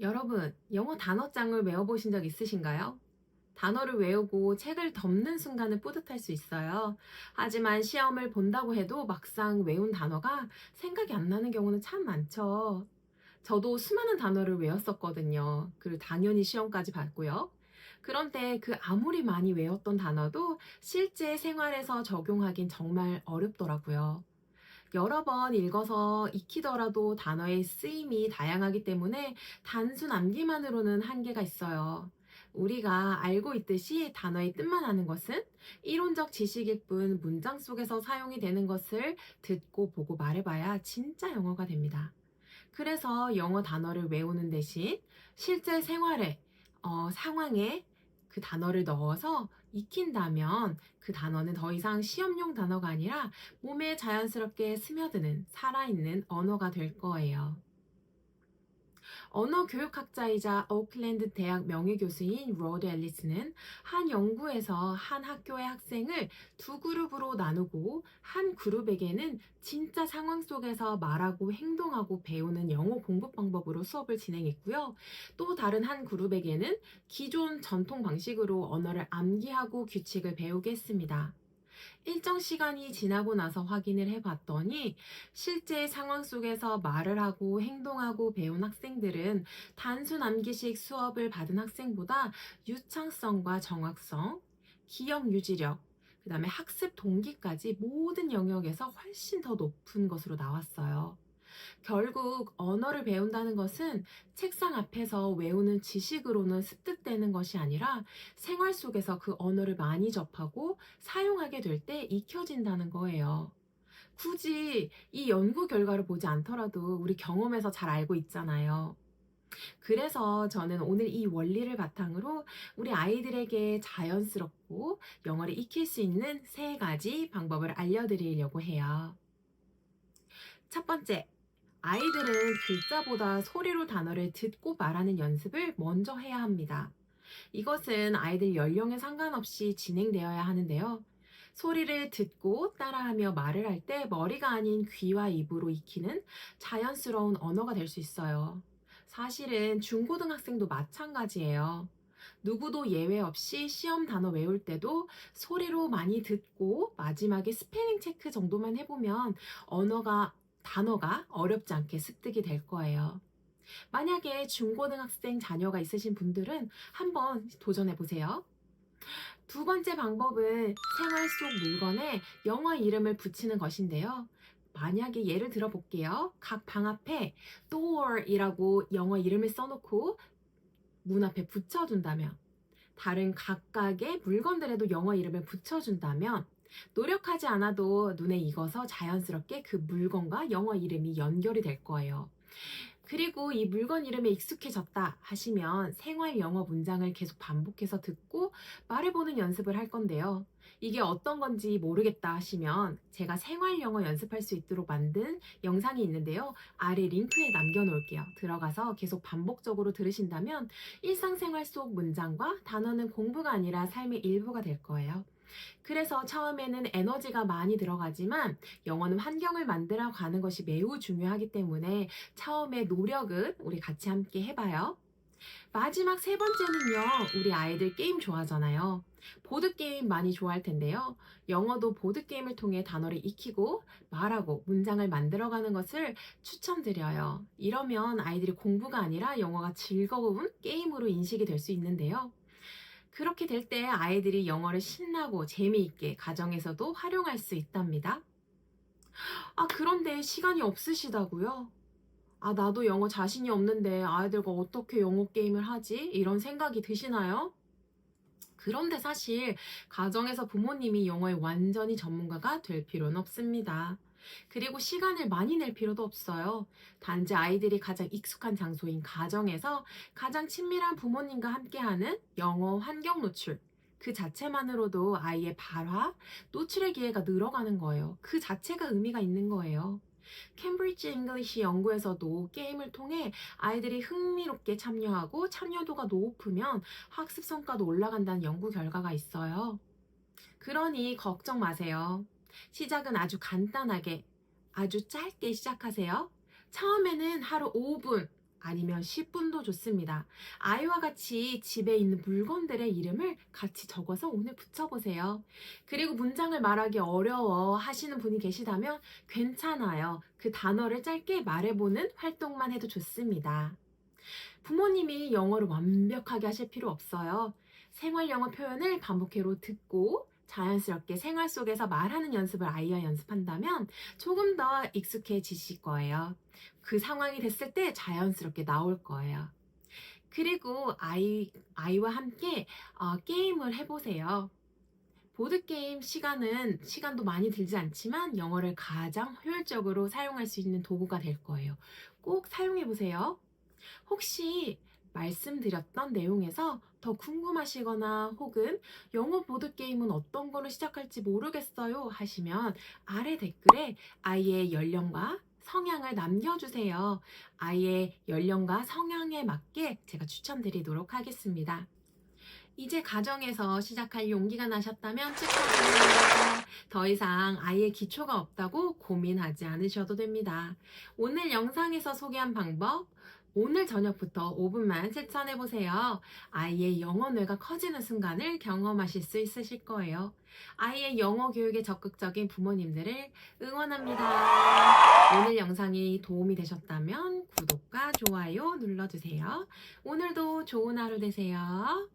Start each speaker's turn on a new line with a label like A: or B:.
A: 여러분, 영어 단어장을 외워보신 적 있으신가요? 단어를 외우고 책을 덮는 순간은 뿌듯할 수 있어요. 하지만 시험을 본다고 해도 막상 외운 단어가 생각이 안 나는 경우는 참 많죠. 저도 수많은 단어를 외웠었거든요. 그리고 당연히 시험까지 봤고요. 그런데 그 아무리 많이 외웠던 단어도 실제 생활에서 적용하긴 정말 어렵더라고요. 여러 번 읽어서 익히더라도 단어의 쓰임이 다양하기 때문에 단순 암기만으로는 한계가 있어요. 우리가 알고 있듯이 단어의 뜻만 아는 것은 이론적 지식일 뿐 문장 속에서 사용이 되는 것을 듣고 보고 말해봐야 진짜 영어가 됩니다. 그래서 영어 단어를 외우는 대신 실제 생활에, 상황에 그 단어를 넣어서 익힌다면 그 단어는 더 이상 시험용 단어가 아니라 몸에 자연스럽게 스며드는 살아있는 언어가 될 거예요. 언어 교육학자이자 오클랜드 대학 명예교수인 로드 앨리스는 한 연구에서 한 학교의 학생을 두 그룹으로 나누고 한 그룹에게는 진짜 상황 속에서 말하고 행동하고 배우는 영어 공부 방법으로 수업을 진행했고요. 또 다른 한 그룹에게는 기존 전통 방식으로 언어를 암기하고 규칙을 배우게 했습니다. 일정 시간이 지나고 나서 확인을 해봤더니 실제 상황 속에서 말을 하고 행동하고 배운 학생들은 단순 암기식 수업을 받은 학생보다 유창성과 정확성, 기억 유지력, 그 다음에 학습 동기까지 모든 영역에서 훨씬 더 높은 것으로 나왔어요. 결국 언어를 배운다는 것은 책상 앞에서 외우는 지식으로는 습득되는 것이 아니라 생활 속에서 그 언어를 많이 접하고 사용하게 될 때 익혀진다는 거예요. 굳이 이 연구 결과를 보지 않더라도 우리 경험에서 잘 알고 있잖아요. 그래서 저는 오늘 이 원리를 바탕으로 우리 아이들에게 자연스럽고 영어를 익힐 수 있는 세 가지 방법을 알려드리려고 해요. 첫 번째, 아이들은 글자보다 소리로 단어를 듣고 말하는 연습을 먼저 해야 합니다. 이것은 아이들 연령에 상관없이 진행되어야 하는데요. 소리를 듣고 따라하며 말을 할 때 머리가 아닌 귀와 입으로 익히는 자연스러운 언어가 될 수 있어요. 사실은 중고등학생도 마찬가지예요. 누구도 예외 없이 시험 단어 외울 때도 소리로 많이 듣고 마지막에 스페링 체크 정도만 해보면 단어가 어렵지 않게 습득이 될 거예요. 만약에 중고등학생 자녀가 있으신 분들은 한번 도전해 보세요. 두 번째 방법은 생활 속 물건에 영어 이름을 붙이는 것인데요. 만약에 예를 들어 볼게요. 각 방 앞에 door이라고 영어 이름을 써놓고 문 앞에 붙여둔다면, 다른 각각의 물건들에도 영어 이름을 붙여준다면, 노력하지 않아도 눈에 익어서 자연스럽게 그 물건과 영어 이름이 연결이 될 거예요. 그리고 이 물건 이름에 익숙해졌다 하시면 생활 영어 문장을 계속 반복해서 듣고 말해보는 연습을 할 건데요. 이게 어떤 건지 모르겠다 하시면 제가 생활 영어 연습할 수 있도록 만든 영상이 있는데요. 아래 링크에 남겨놓을게요. 들어가서 계속 반복적으로 들으신다면 일상생활 속 문장과 단어는 공부가 아니라 삶의 일부가 될 거예요. 그래서 처음에는 에너지가 많이 들어가지만 영어는 환경을 만들어 가는 것이 매우 중요하기 때문에 처음에 노력은 우리 같이 함께 해봐요. 마지막 세 번째는요, 우리 아이들 게임 좋아하잖아요. 보드게임 많이 좋아할 텐데요. 영어도 보드게임을 통해 단어를 익히고 말하고 문장을 만들어가는 것을 추천드려요. 이러면 아이들이 공부가 아니라 영어가 즐거운 게임으로 인식이 될 수 있는데요. 그렇게 될 때 아이들이 영어를 신나고 재미있게 가정에서도 활용할 수 있답니다. 그런데 시간이 없으시다고요? 나도 영어 자신이 없는데 아이들과 어떻게 영어 게임을 하지? 이런 생각이 드시나요? 그런데 사실 가정에서 부모님이 영어에 완전히 전문가가 될 필요는 없습니다. 그리고 시간을 많이 낼 필요도 없어요. 단지 아이들이 가장 익숙한 장소인 가정에서 가장 친밀한 부모님과 함께하는 영어 환경 노출. 그 자체만으로도 아이의 발화, 노출의 기회가 늘어가는 거예요. 그 자체가 의미가 있는 거예요. 캠브리지 잉글리시 연구에서도 게임을 통해 아이들이 흥미롭게 참여하고 참여도가 높으면 학습 성과도 올라간다는 연구 결과가 있어요. 그러니 걱정 마세요. 시작은 아주 간단하게, 아주 짧게 시작하세요. 처음에는 하루 5분, 아니면 10분도 좋습니다. 아이와 같이 집에 있는 물건들의 이름을 같이 적어서 오늘 붙여보세요. 그리고 문장을 말하기 어려워 하시는 분이 계시다면 괜찮아요. 그 단어를 짧게 말해보는 활동만 해도 좋습니다. 부모님이 영어를 완벽하게 하실 필요 없어요. 생활 영어 표현을 반복해로 듣고 자연스럽게 생활 속에서 말하는 연습을 아이와 연습한다면 조금 더 익숙해지실 거예요. 그 상황이 됐을 때 자연스럽게 나올 거예요. 그리고 아이와 함께 게임을 해보세요. 보드게임 시간도 많이 들지 않지만 영어를 가장 효율적으로 사용할 수 있는 도구가 될 거예요. 꼭 사용해 보세요. 혹시 말씀드렸던 내용에서 더 궁금하시거나 혹은 영어 보드게임은 어떤 거로 시작할지 모르겠어요 하시면 아래 댓글에 아이의 연령과 성향을 남겨주세요. 아이의 연령과 성향에 맞게 제가 추천드리도록 하겠습니다. 이제 가정에서 시작할 용기가 나셨다면 축하드려요. 더 이상 아이의 기초가 없다고 고민하지 않으셔도 됩니다. 오늘 영상에서 소개한 방법, 오늘 저녁부터 5분만 실천해보세요. 아이의 영어 뇌가 커지는 순간을 경험하실 수 있으실 거예요. 아이의 영어 교육에 적극적인 부모님들을 응원합니다. 오늘 영상이 도움이 되셨다면 구독과 좋아요 눌러주세요. 오늘도 좋은 하루 되세요.